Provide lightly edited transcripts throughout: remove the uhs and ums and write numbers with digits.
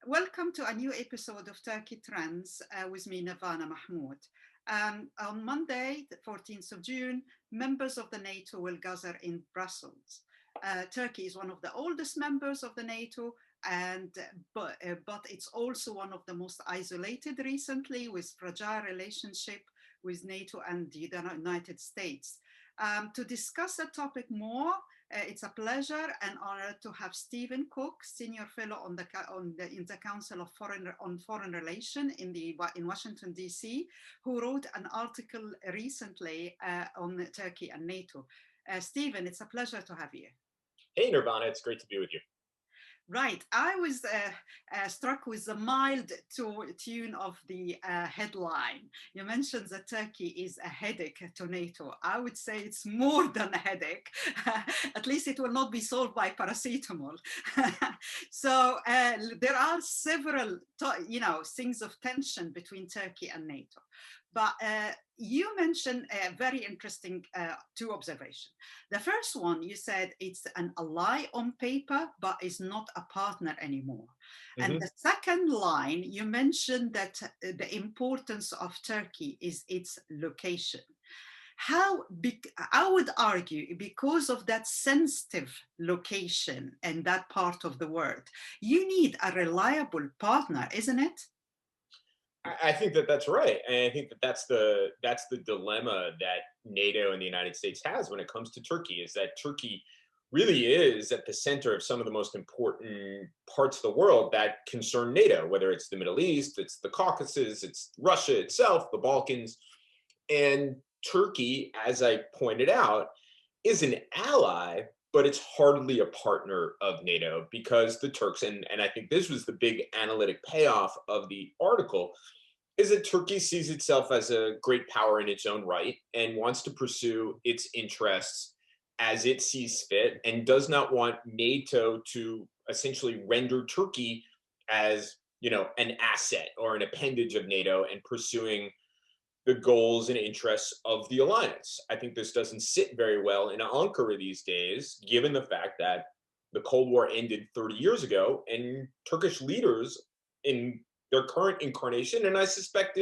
Welcome to a new episode of Turkey Trends with me, Nervana Mahmoud. On Monday, the 14th of June, members of the NATO will gather in Brussels. Turkey is one of the oldest members of the NATO, and but it's also one of the most isolated recently, with fragile relationship with NATO and the United States. To discuss the topic more, it's a pleasure and honor to have Stephen Cook, senior fellow in the Council of Foreign Relations in Washington D.C., who wrote an article recently on Turkey and NATO. Stephen, it's a pleasure to have you. Hey, Nervana, it's great to be with you. Right. I was struck with the mild tune of the headline. You mentioned that Turkey is a headache to NATO. I would say it's more than a headache. At least it will not be solved by paracetamol. So there are several, things of tension between Turkey and NATO. But you mentioned a very interesting two observations. The first one, you said it's an ally on paper, but is not a partner anymore. And the second line, you mentioned that the importance of Turkey is its location. I would argue, because of that sensitive location and that part of the world, you need a reliable partner, isn't it? I think that that's right, and I think that that's the dilemma that NATO and the United States has when it comes to Turkey. Is that Turkey really is at the center of some of the most important parts of the world that concern NATO, whether it's the Middle East, it's the Caucasus, it's Russia itself, the Balkans, and Turkey, as I pointed out, is an ally, but it's hardly a partner of NATO because the Turks, and I think this was the big analytic payoff of the article, is that Turkey sees itself as a great power in its own right and wants to pursue its interests as it sees fit and does not want NATO to essentially render Turkey as, an asset or an appendage of NATO and pursuing the goals and interests of the alliance. I think this doesn't sit very well in Ankara these days, given the fact that the Cold War ended 30 years ago and Turkish leaders in their current incarnation, and I suspect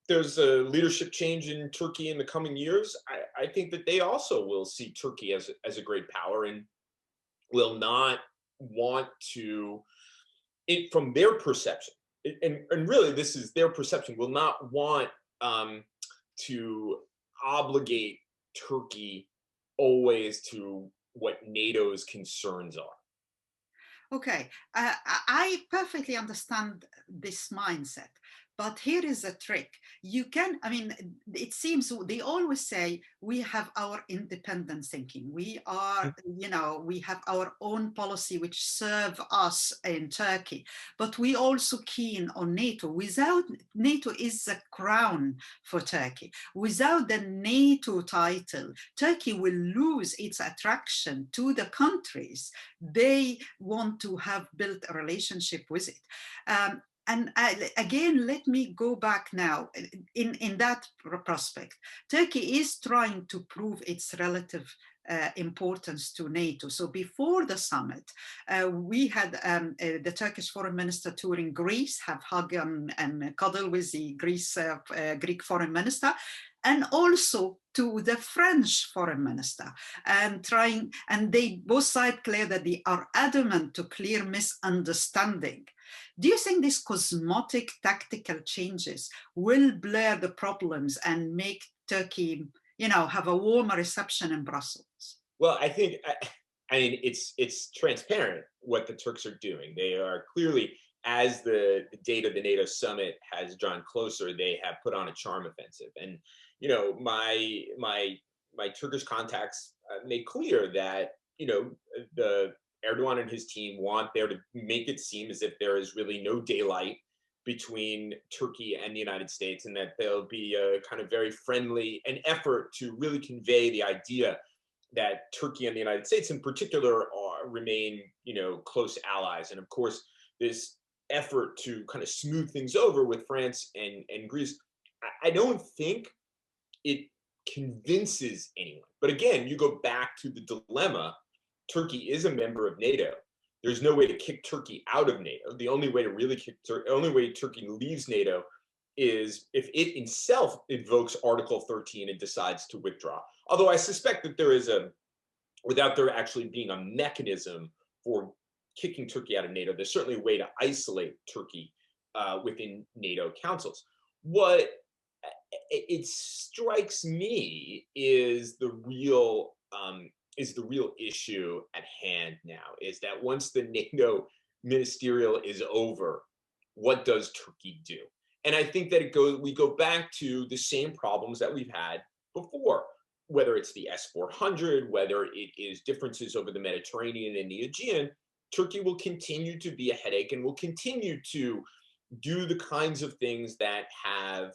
there's a leadership change in Turkey in the coming years. I think that they also will see Turkey as a great power and will not want to, from their perception, and really this is their perception, will not want to obligate Turkey always to what NATO's concerns are. Okay, I perfectly understand this mindset, but here is a trick. It seems they always say we have our independent thinking. We have our own policy which serve us in Turkey, but we also keen on NATO. Without NATO is the crown for Turkey. Without the NATO title, Turkey will lose its attraction to the countries they want to have built a relationship with it. Again, let me go back now in that prospect. Turkey is trying to prove its relative importance to NATO. So before the summit, we had the Turkish foreign minister touring Greece, have hug and cuddle with the Greek foreign minister, and also to the French foreign minister, and they both sides clear that they are adamant to clear misunderstanding. Do you think these cosmetic tactical changes will blur the problems and make Turkey, have a warmer reception in Brussels? Well, I mean, it's transparent what the Turks are doing. They are clearly, as the date of the NATO summit has drawn closer, they have put on a charm offensive. And my Turkish contacts made clear that the Erdoğan and his team want there to make it seem as if there is really no daylight between Turkey and the United States, and that there'll be a kind of very friendly an effort to really convey the idea that Turkey and the United States in particular remain, close allies. And of course, this effort to kind of smooth things over with France and Greece, I don't think it convinces anyone. But again, you go back to the dilemma. Turkey is a member of NATO, There's no way to kick Turkey out of NATO. The only way to really only way Turkey leaves NATO is if it itself invokes Article 13 and decides to withdraw. Although I suspect that there is without there actually being a mechanism for kicking Turkey out of NATO, there's certainly a way to isolate Turkey within NATO councils. What it strikes me is the real issue at hand now, is that once the NATO ministerial is over, what does Turkey do? And I think that we go back to the same problems that we've had before, whether it's the S-400, whether it is differences over the Mediterranean and the Aegean. Turkey will continue to be a headache and will continue to do the kinds of things that have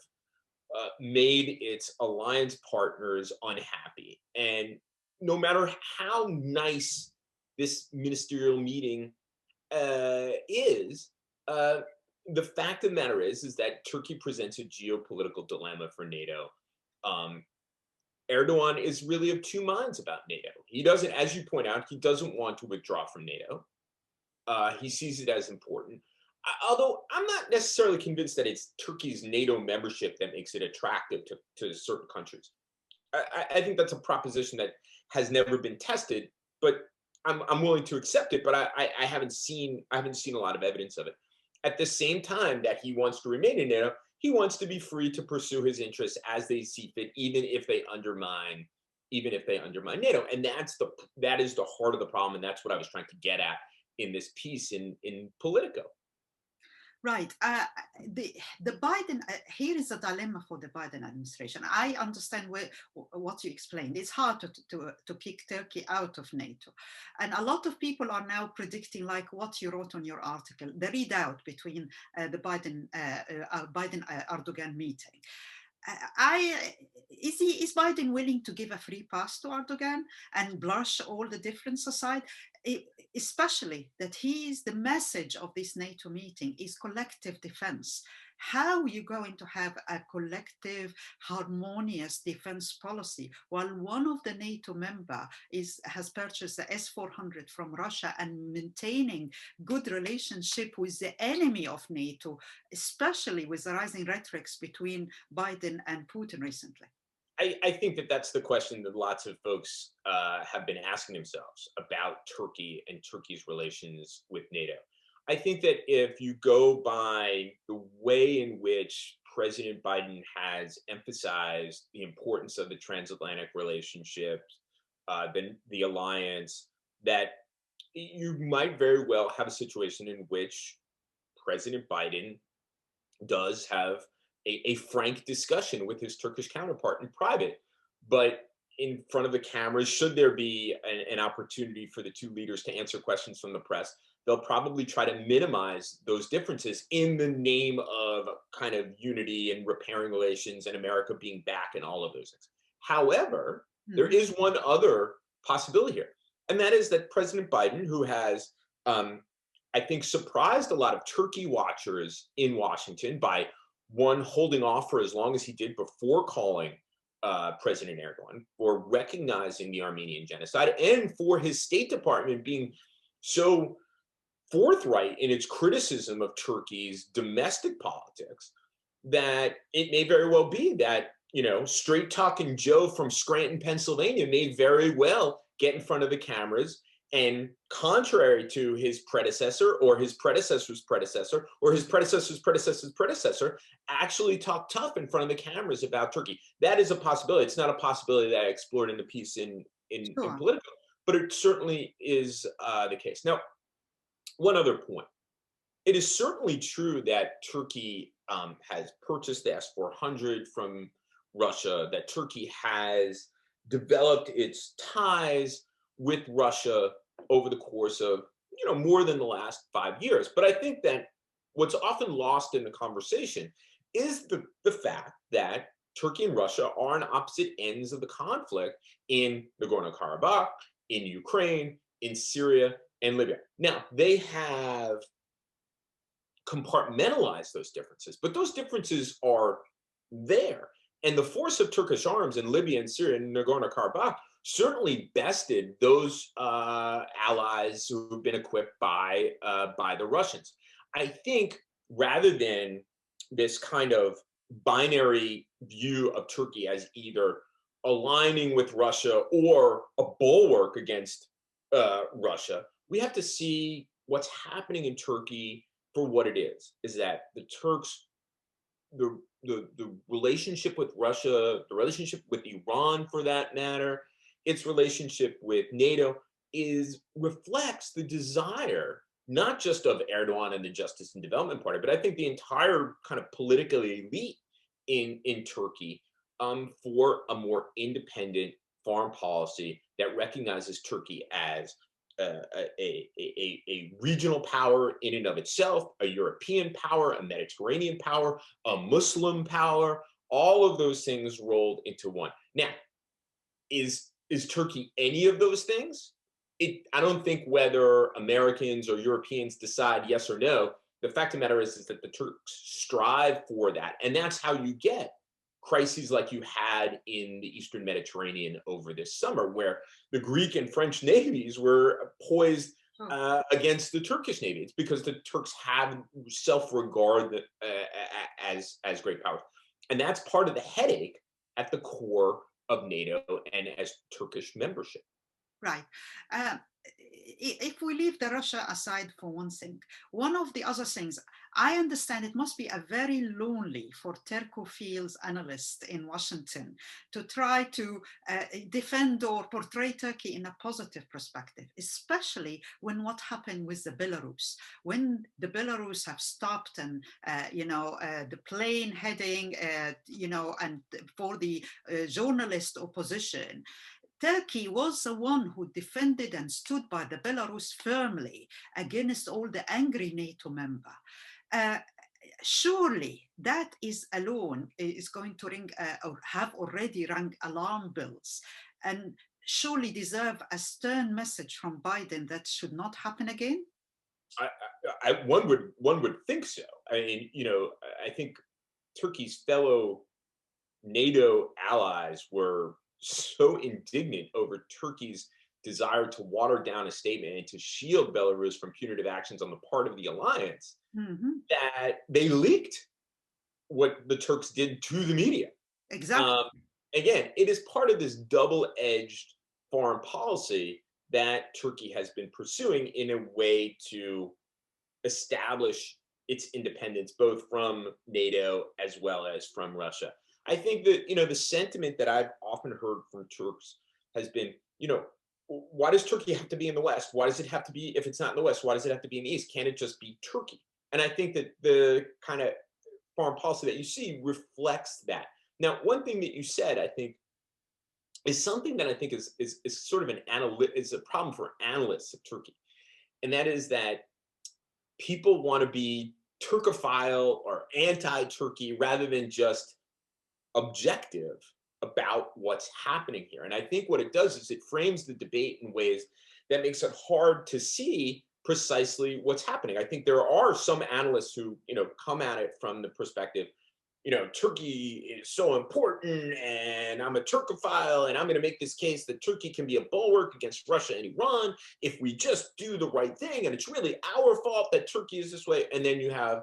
made its alliance partners unhappy. And no matter how nice this ministerial meeting is, the fact of the matter is that Turkey presents a geopolitical dilemma for NATO. Erdoğan is really of two minds about NATO. He doesn't, as you point out, he doesn't want to withdraw from NATO. He sees it as important. Although I'm not necessarily convinced that it's Turkey's NATO membership that makes it attractive to certain countries. I think that's a proposition that has never been tested, but I'm willing to accept it. But I haven't seen a lot of evidence of it. At the same time that he wants to remain in NATO, he wants to be free to pursue his interests as they see fit, even if they undermine NATO. And that is the heart of the problem, and that's what I was trying to get at in this piece in Politico. Right. The Biden, here is a dilemma for the Biden administration. I understand what you explained. It's hard to kick Turkey out of NATO. And a lot of people are now predicting, like what you wrote on your article, the readout between the Biden-Erdogan meeting. Is Biden willing to give a free pass to Erdogan and brush all the difference aside? Especially that the message of this NATO meeting is collective defense. How are you going to have a collective, harmonious defense policy while one of the NATO members has purchased the S-400 from Russia and maintaining good relationship with the enemy of NATO, especially with the rising rhetorics between Biden and Putin recently? I think that that's the question that lots of folks have been asking themselves about Turkey and Turkey's relations with NATO. I think that if you go by the way in which President Biden has emphasized the importance of the transatlantic relationship, the alliance, that you might very well have a situation in which President Biden does have a frank discussion with his Turkish counterpart in private, but in front of the cameras, should there be an opportunity for the two leaders to answer questions from the press, they'll probably try to minimize those differences in the name of kind of unity and repairing relations and America being back and all of those things. However, there is one other possibility here, and that is that President Biden, who has, I think, surprised a lot of Turkey watchers in Washington by one, holding off for as long as he did before calling President Erdogan, for recognizing the Armenian genocide, and for his State Department being so forthright in its criticism of Turkey's domestic politics, that it may very well be that, straight talking Joe from Scranton, Pennsylvania may very well get in front of the cameras and, contrary to his predecessor or his predecessor's predecessor or his predecessor's predecessor's predecessor, actually talk tough in front of the cameras about Turkey. That is a possibility. It's not a possibility that I explored in the piece in Politico, but it certainly is the case. Now, one other point. It is certainly true that Turkey has purchased the S-400 from Russia, that Turkey has developed its ties with Russia over the course of, more than the last 5 years. But I think that what's often lost in the conversation is the fact that Turkey and Russia are on opposite ends of the conflict in Nagorno-Karabakh, in Ukraine, in Syria, and Libya. Now, they have compartmentalized those differences, but those differences are there. And the force of Turkish arms in Libya and Syria and Nagorno-Karabakh certainly bested those allies who've been equipped by the Russians. I think rather than this kind of binary view of Turkey as either aligning with Russia or a bulwark against Russia, we have to see what's happening in Turkey for what it is that the Turks, the relationship with Russia, the relationship with Iran for that matter, its relationship with NATO is reflects the desire not just of Erdoğan and the Justice and Development Party, but I think the entire kind of political elite in Turkey for a more independent foreign policy that recognizes Turkey as a regional power in and of itself, a European power, a Mediterranean power, a Muslim power, all of those things rolled into one. Now, is Turkey any of those things? I don't think whether Americans or Europeans decide yes or no. The fact of the matter is that the Turks strive for that. And that's how you get crises like you had in the Eastern Mediterranean over this summer, where the Greek and French navies were poised against the Turkish navy. It's because the Turks have self-regard as great powers. And that's part of the headache at the core of NATO and as Turkish membership. Right. If we leave the Russia aside for one thing, one of the other things, I understand it must be a very lonely for Turkophiles analysts in Washington to try to defend or portray Turkey in a positive perspective, especially when what happened with the Belarus, when the Belarus have stopped and, the plane heading, and for the journalist opposition. Turkey was the one who defended and stood by the Belarus firmly against all the angry NATO member. Surely that is alone is going to ring or have already rang alarm bells, and surely deserve a stern message from Biden that should not happen again. One would think so. I mean, I think Turkey's fellow NATO allies were so indignant over Turkey's desire to water down a statement and to shield Belarus from punitive actions on the part of the alliance that they leaked what the Turks did to the media. Exactly. Again, it is part of this double-edged foreign policy that Turkey has been pursuing in a way to establish its independence, both from NATO as well as from Russia. I think that, the sentiment that I've often heard from Turks has been, why does Turkey have to be in the West? Why does it have to be, if it's not in the West, why does it have to be in the East? Can't it just be Turkey? And I think that the kind of foreign policy that you see reflects that. Now, one thing that you said, I think, is something that I think is sort of is a problem for analysts of Turkey. And that is that people want to be Turkophile or anti-Turkey rather than just objective about what's happening here. And I think what it does is it frames the debate in ways that makes it hard to see precisely what's happening. I think there are some analysts who, come at it from the perspective, Turkey is so important and I'm a Turkophile and I'm going to make this case that Turkey can be a bulwark against Russia and Iran if we just do the right thing. And it's really our fault that Turkey is this way. And then you have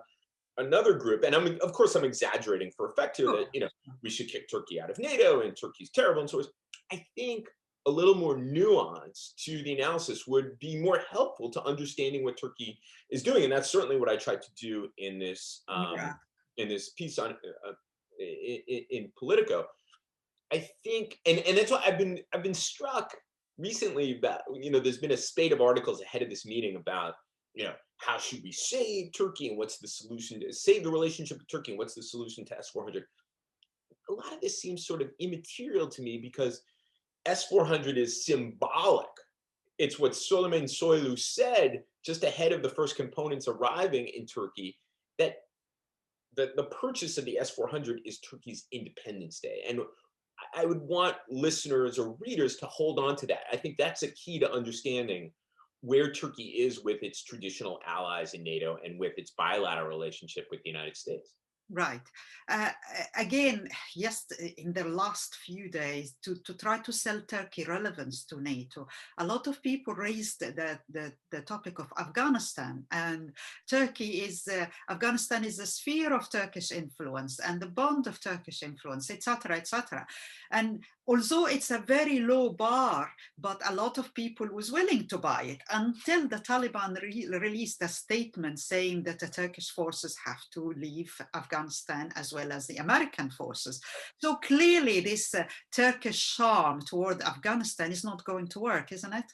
another group, and of course I'm exaggerating for effect here, that we should kick Turkey out of NATO and Turkey's terrible and so on. I think a little more nuance to the analysis would be more helpful to understanding what Turkey is doing, and that's certainly what I tried to do in this piece on in Politico. I think, and that's why I've been struck recently about, there's been a spate of articles ahead of this meeting about, how should we save Turkey and what's the solution to save the relationship with Turkey and what's the solution to S-400? A lot of this seems sort of immaterial to me because S-400 is symbolic. It's what Süleyman Soylu said just ahead of the first components arriving in Turkey, that the purchase of the S-400 is Turkey's Independence Day. And I would want listeners or readers to hold on to that. I think that's a key to understanding where Turkey is with its traditional allies in NATO and with its bilateral relationship with the United States. Right. Uh, Again, yes, in the last few days, to try to sell Turkey relevance to NATO, a lot of people raised the topic of Afghanistan. And Afghanistan is a sphere of Turkish influence and the bond of Turkish influence, etc., etc. And although it's a very low bar, but a lot of people was willing to buy it until the Taliban released a statement saying that the Turkish forces have to leave Afghanistan as well as the American forces. So clearly this Turkish charm toward Afghanistan is not going to work, isn't it?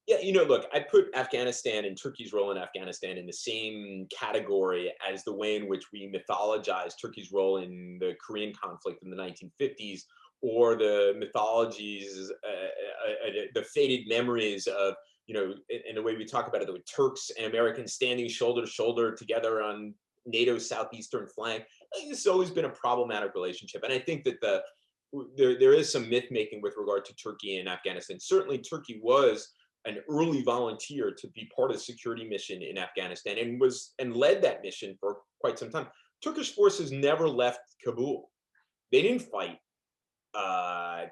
Yeah, look, I put Afghanistan and Turkey's role in Afghanistan in the same category as the way in which we mythologize Turkey's role in the Korean conflict in the 1950s, or the mythologies, the faded memories of, in the way we talk about it, the Turks and Americans standing shoulder to shoulder together on NATO's southeastern flank. I think this has always been a problematic relationship. And I think that there is some myth making with regard to Turkey and Afghanistan. Certainly, Turkey was an early volunteer to be part of the security mission in Afghanistan and led that mission for quite some time. Turkish forces never left Kabul. They didn't fight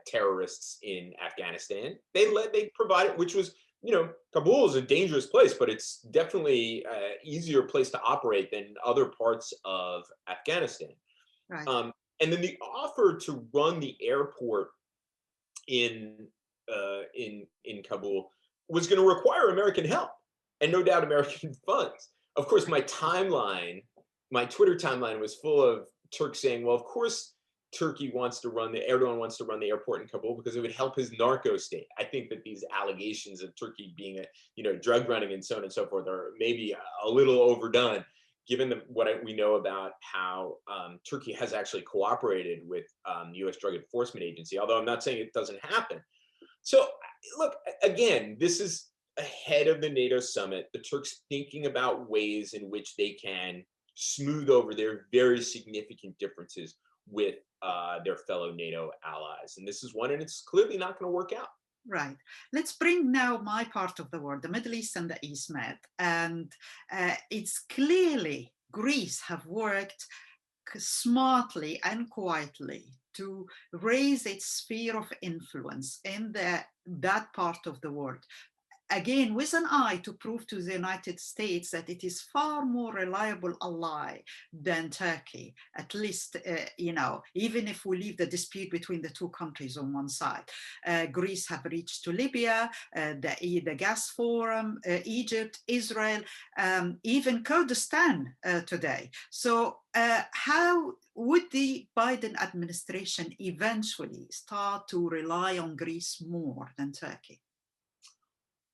terrorists in Afghanistan. They provided, which was, Kabul is a dangerous place, but it's definitely an easier place to operate than other parts of Afghanistan. Right. And then the offer to run the airport in in Kabul was going to require American help and no doubt American funds. Of course, my Twitter timeline was full of Turks saying, well, of course, Erdoğan wants to run the airport in Kabul because it would help his narco state. I think that these allegations of Turkey being drug running and so on and so forth are maybe a little overdone, given what we know about how Turkey has actually cooperated with the U.S. Drug Enforcement Agency, although I'm not saying it doesn't happen. So, look, again, this is ahead of the NATO summit, the Turks thinking about ways in which they can smooth over their very significant differences with their fellow NATO allies. And this is one, and it's clearly not going to work out. Right. Let's bring now my part of the world, the Middle East and the East Med. And it's clearly Greece have worked smartly and quietly to raise its sphere of influence in that part of the world. Again, with an eye to prove to the United States that it is far more reliable ally than Turkey, at least, even if we leave the dispute between the two countries on one side. Greece have reached to Libya, the gas forum, Egypt, Israel, even Kurdistan today. So how would the Biden administration eventually start to rely on Greece more than Turkey?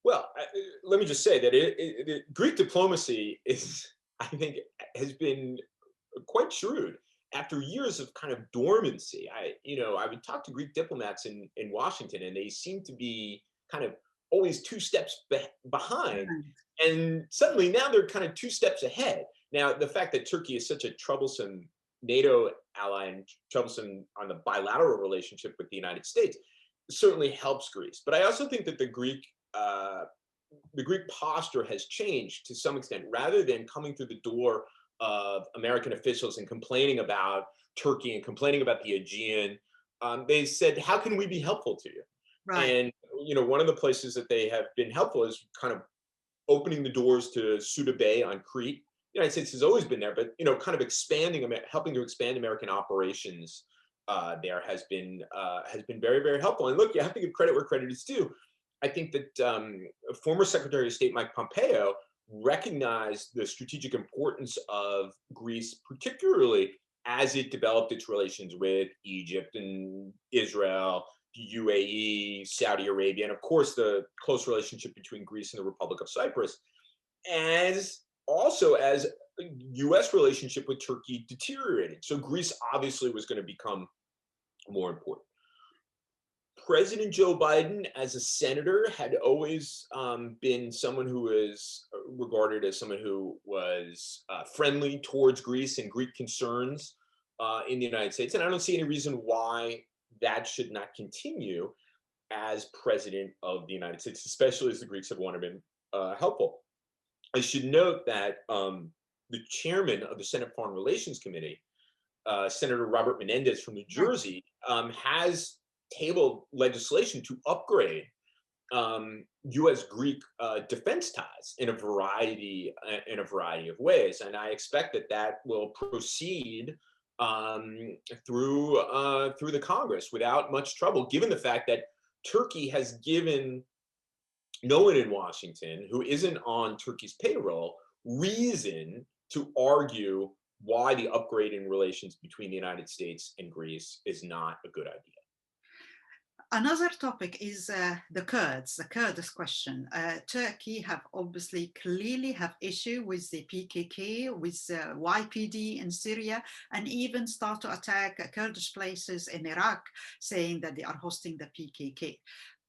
Well, let me just say that Greek diplomacy I think, has been quite shrewd after years of kind of dormancy. I would talk to Greek diplomats in Washington, and they seem to be kind of always two steps behind, and suddenly now they're kind of two steps ahead. Now, the fact that Turkey is such a troublesome NATO ally and troublesome on the bilateral relationship with the United States certainly helps Greece. But I also think that the Greek posture has changed to some extent. Rather than coming through the door of American officials and complaining about Turkey and complaining about the Aegean, they said, "How can we be helpful to you?" Right. And one of the places that they have been helpful is kind of opening the doors to Suda Bay on Crete. The United States has always been there, but kind of helping to expand American operations there has been very, very helpful. And look, you have to give credit where credit is due. I think that former Secretary of State Mike Pompeo recognized the strategic importance of Greece, particularly as it developed its relations with Egypt and Israel, the UAE, Saudi Arabia, and of course the close relationship between Greece and the Republic of Cyprus, as U.S. relationship with Turkey deteriorated. So Greece obviously was going to become more important. President Joe Biden, as a senator, had always been someone who is regarded as someone who was friendly towards Greece and Greek concerns in the United States. And I don't see any reason why that should not continue as president of the United States, especially as the Greeks have wanted him helpful. I should note that the chairman of the Senate Foreign Relations Committee Senator Robert Menendez from New Right. Jersey, has tabled legislation to upgrade U.S.-Greek defense ties in a variety of ways, and I expect that that will proceed through the Congress without much trouble, given the fact that Turkey has given no one in Washington who isn't on Turkey's payroll reason to argue why the upgrade in relations between the United States and Greece is not a good idea. Another topic is the Kurds, the Kurdish question. Turkey have obviously clearly have issue with the PKK, with YPD in Syria, and even start to attack Kurdish places in Iraq, saying that they are hosting the PKK.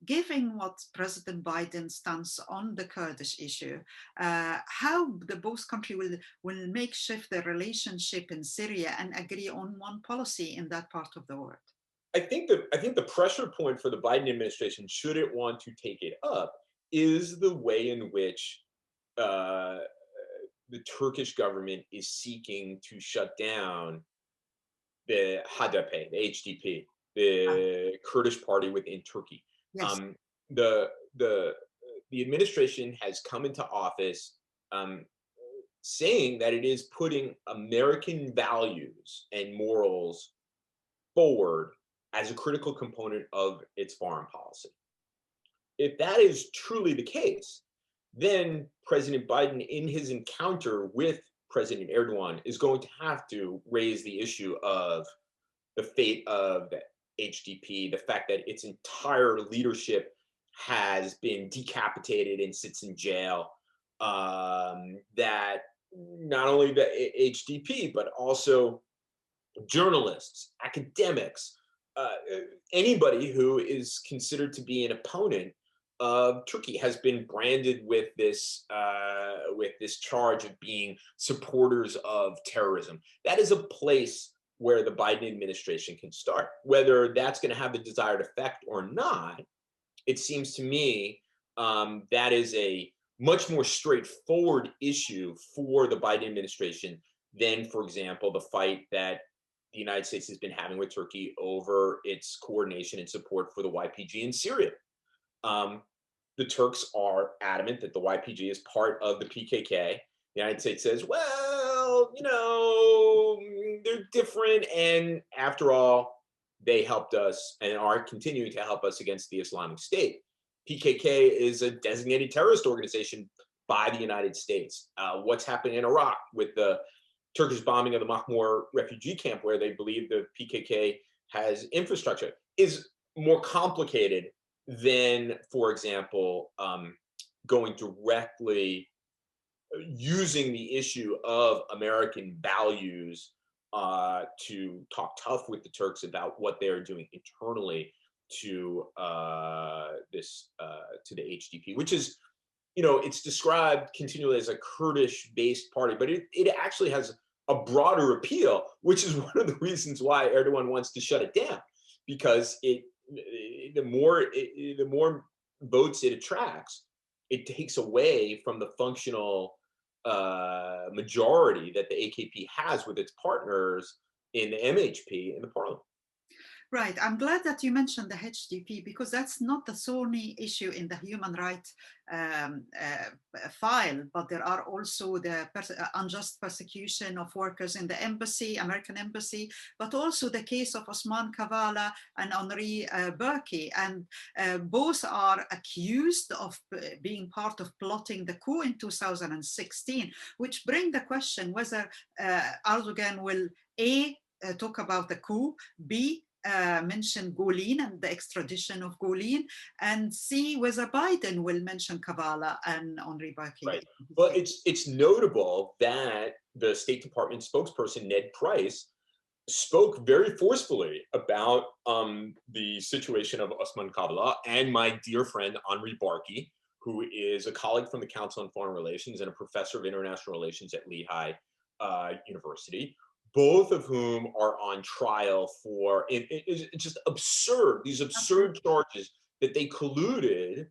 Given what President Biden's stance on the Kurdish issue, how the both countries will make shift their relationship in Syria and agree on one policy in that part of the world? I think the pressure point for the Biden administration, should it want to take it up, is the way in which uh, the Turkish government is seeking to shut down the HDP, the HDP, the Kurdish party within Turkey. Yes. Um, the the the administration has come into office um, saying that it is putting American values and morals forward as a critical component of its foreign policy. If that is truly the case, then President Biden, in his encounter with President Erdogan, is going to have to raise the issue of the fate of the HDP, the fact that its entire leadership has been decapitated and sits in jail, that not only the HDP, but also journalists, academics, anybody who is considered to be an opponent of Turkey has been branded with this charge of being supporters of terrorism. That is a place where the Biden administration can start. Whether that's going to have the desired effect or not, it seems to me that is a much more straightforward issue for the Biden administration than, for example, the fight that the United States has been having with Turkey over its coordination and support for the YPG in Syria. The Turks are adamant that the YPG is part of the PKK. The United States says, well, they're different. And after all, they helped us and are continuing to help us against the Islamic State. PKK is a designated terrorist organization by the United States. What's happening in Iraq with the Turkish bombing of the Mahmoud refugee camp, where they believe the PKK has infrastructure, is more complicated than, for example, going directly using the issue of American values to talk tough with the Turks about what they are doing internally to to the HDP, which is, it's described continually as a Kurdish-based party, but it actually has a broader appeal, which is one of the reasons why Erdogan wants to shut it down, because the more votes it attracts, it takes away from the functional majority that the AKP has with its partners in the MHP in the parliament. Right. I'm glad that you mentioned the HDP, because that's not the only issue in the human rights file, but there are also the unjust persecution of workers in the embassy, American embassy, but also the case of Osman Kavala and Henri Berkey. And both are accused of being part of plotting the coup in 2016, which bring the question whether Erdogan will talk about the coup, B, mention Gulen and the extradition of Gulen, and see whether Biden will mention Kavala and Henri Berkey. Right. Well, it's notable that the State Department spokesperson, Ned Price, spoke very forcefully about the situation of Osman Kavala and my dear friend Henri Berkey, who is a colleague from the Council on Foreign Relations and a professor of international relations at Lehigh University, both of whom are on trial for it's just absurd, these absurd charges that they colluded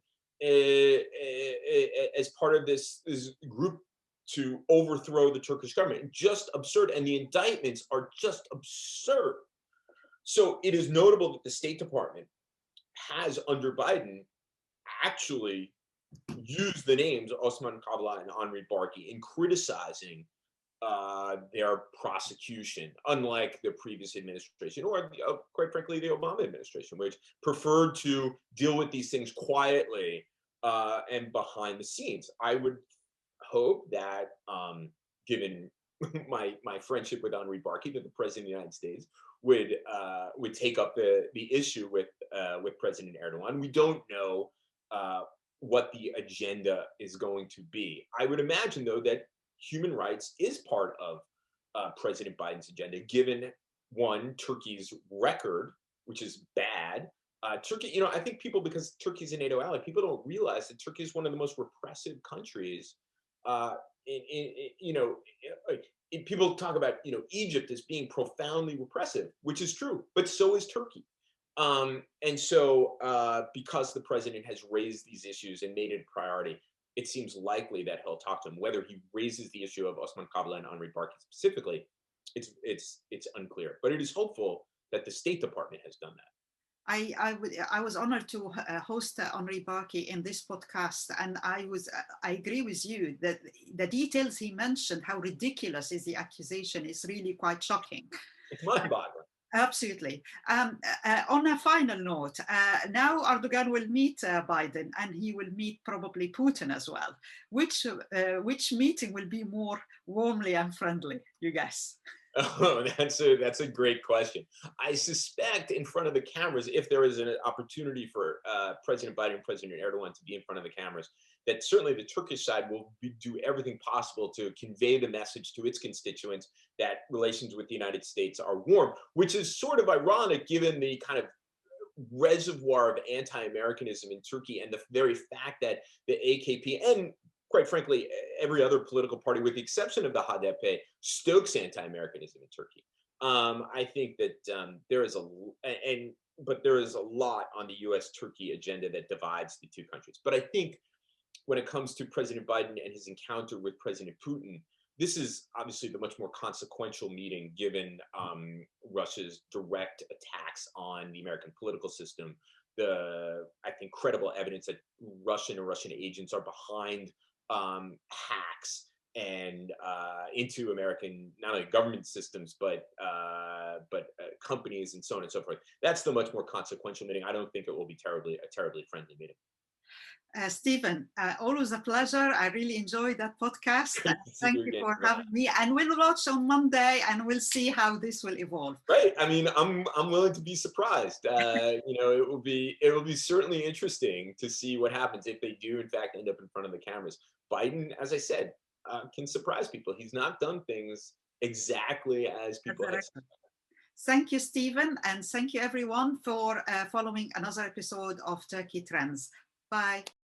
as part of this group to overthrow the Turkish government. Just absurd. And the indictments are just absurd. So it is notable that the State Department has, under Biden, actually used the names Osman Kavala and Henri Barkey in criticizing their prosecution, unlike the previous administration, or quite frankly, the Obama administration, which preferred to deal with these things quietly and behind the scenes. I would hope that, given my friendship with Henri Barkey, that the president of the United States would take up the issue with President Erdogan. We don't know what the agenda is going to be. I would imagine, though, that human rights is part of President Biden's agenda, given, one, Turkey's record, which is bad. Turkey, I think people, because Turkey's a NATO ally, people don't realize that Turkey is one of the most repressive countries. People talk about, Egypt as being profoundly repressive, which is true, but so is Turkey. And so because the president has raised these issues and made it a priority, it seems likely that he'll talk to them. Whether he raises the issue of Osman Kavala and Henri Barkey specifically, it's unclear. But it is hopeful that the State Department has done that. I was honored to host Henri Barkey in this podcast, and I agree with you that the details he mentioned, how ridiculous is the accusation, is really quite shocking. It's mind-boggling. Absolutely. On a final note, now Erdogan will meet Biden, and he will meet probably Putin as well. Which meeting will be more warmly and friendly, you guess? Oh, that's a great question. I suspect in front of the cameras, if there is an opportunity for President Biden and President Erdogan to be in front of the cameras, that certainly the Turkish side will do everything possible to convey the message to its constituents that relations with the United States are warm, which is sort of ironic given the kind of reservoir of anti-Americanism in Turkey and the very fact that the AKP and, quite frankly, every other political party, with the exception of the HDP, stokes anti-Americanism in Turkey. I think that there is a lot on the U.S.-Turkey agenda that divides the two countries. But I think when it comes to President Biden and his encounter with President Putin, this is obviously the much more consequential meeting, given Russia's direct attacks on the American political system. I think, credible evidence that Russian and Russian agents are behind hacks and into American, not only government systems, but companies and so on and so forth. That's the much more consequential meeting. I don't think it will be a terribly friendly meeting. Stephen, always a pleasure. I really enjoyed that podcast. Thank you for having me. And we'll watch on Monday, and we'll see how this will evolve. Right. I mean, I'm willing to be surprised. It will be certainly interesting to see what happens if they do in fact end up in front of the cameras. Biden, as I said, can surprise people. He's not done things exactly as people expect. Thank you, Stephen, and thank you everyone for following another episode of Turkey Trends. Bye.